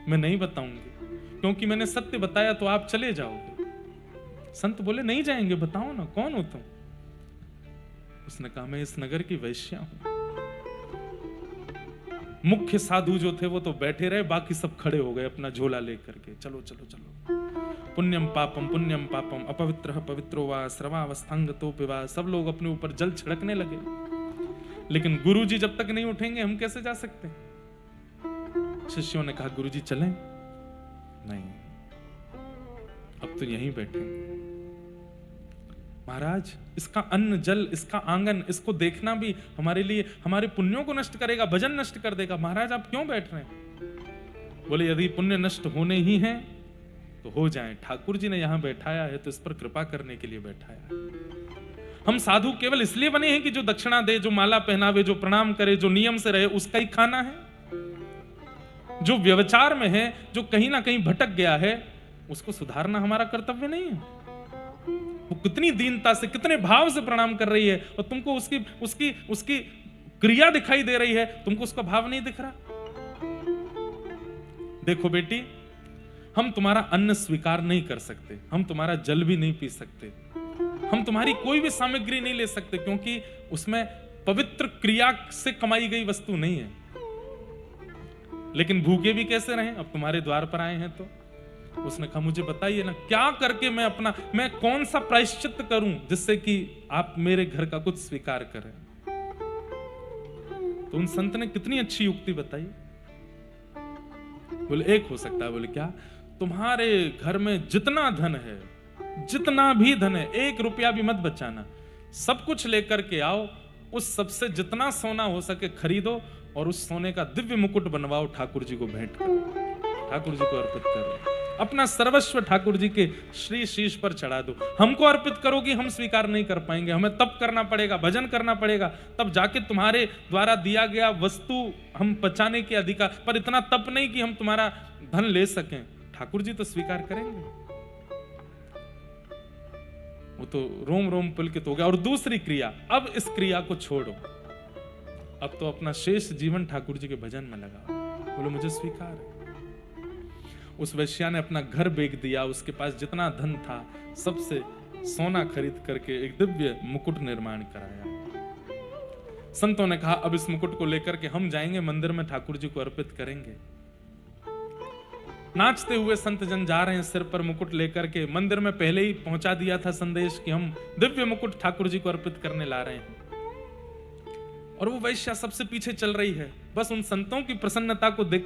मैं नहीं बताऊंगी, क्योंकि मैंने सत्य बताया तो आप चले जाओगे। संत बोले नहीं जाएंगे, बताओ ना कौन हो तुम। उसने कहा मैं इस नगर की वैश्या हूं। मुख्य साधु जो थे वो तो बैठे रहे, बाकी सब खड़े हो गए अपना झोला लेकर के। चलो चलो चलो, पुण्यम पापम अपवित्र पवित्रो वा स्रवावस्थांग तो पिवा। सब लोग अपने ऊपर जल छिड़कने लगे, लेकिन गुरुजी जब तक नहीं उठेंगे हम कैसे जा सकते। शिष्यों ने कहा गुरुजी चलें? नहीं, अब तो यहीं बैठेंगे। महाराज इसका अन्न जल, इसका आंगन, इसको देखना भी हमारे लिए हमारे पुण्यों को नष्ट करेगा, भजन नष्ट कर देगा। महाराज आप क्यों बैठ रहे हैं? बोले यदि पुण्य नष्ट होने ही हैं तो हो जाएं। ठाकुर जी ने यहां बैठाया है तो इस पर कृपा करने के लिए बैठाया है। हम साधु केवल इसलिए बने हैं कि जो दक्षिणा दे, जो माला पहनावे, जो प्रणाम करे, जो नियम से रहे, उसका ही खाना है। जो व्यवचार में है, जो कहीं ना कहीं भटक गया है, उसको सुधारना हमारा कर्तव्य नहीं है। वो कितनी दीनता से, कितने भाव से प्रणाम कर रही है और तुमको उसकी उसकी उसकी क्रिया दिखाई दे रही है, तुमको उसका भाव नहीं दिख रहा। देखो बेटी, हम तुम्हारा अन्न स्वीकार नहीं कर सकते, हम तुम्हारा जल भी नहीं पी सकते, हम तुम्हारी कोई भी सामग्री नहीं ले सकते, क्योंकि उसमें पवित्र क्रिया से कमाई गई वस्तु नहीं है। लेकिन भूखे भी कैसे रहें? अब तुम्हारे द्वार पर आए हैं तो। उसने कहा मुझे बताइए ना, क्या करके मैं कौन सा प्रायश्चित करूं जिससे कि आप मेरे घर का कुछ स्वीकार करें। तो उन संत ने कितनी अच्छी युक्ति बताई। बोले एक हो सकता है। बोले क्या? तुम्हारे घर में जितना धन है, जितना भी धन है, 1 रुपया भी मत बचाना, सब कुछ लेकर के आओ, उस सबसे जितना सोना हो सके खरीदो और उस सोने का दिव्य मुकुट बनवाओ, ठाकुर जी को भेंट करो, ठाकुर जी को अर्पित करो, अपना सर्वस्व ठाकुर जी के श्री शीश पर चढ़ा दो। हमको अर्पित करोगी, हम स्वीकार नहीं कर पाएंगे, हमें तप करना पड़ेगा, भजन करना पड़ेगा, तब जाके तुम्हारे द्वारा दिया गया वस्तु हम पचाने के अधिकार। पर इतना तप नहीं कि हम तुम्हारा धन ले सकें, ठाकुर जी तो स्वीकार करेंगे। वो तो रोम रोम पुलकित हो गया। और दूसरी क्रिया, अब इस क्रिया को छोड़ो, अब तो अपना शेष जीवन ठाकुर जी के भजन में लगाओ। बोलो मुझे स्वीकार है। उस वैश्या ने अपना घर बेच दिया, उसके पास जितना धन था सबसे सोना खरीद करके एक दिव्य मुकुट निर्माण कराया। संतों ने कहा अब इस मुकुट को लेकर के हम जाएंगे मंदिर में, ठाकुर जी को अर्पित करेंगे। नाचते हुए संत जन जा रहे हैं, सिर पर मुकुट लेकर के। मंदिर में पहले ही पहुंचा दिया था संदेश कि हम दिव्य मुकुट ठाकुर जी को अर्पित करने ला रहे हैं। और वो वैश्या सबसे पीछे चल रही है, बस उन संतों की प्रसन्नता को देखकर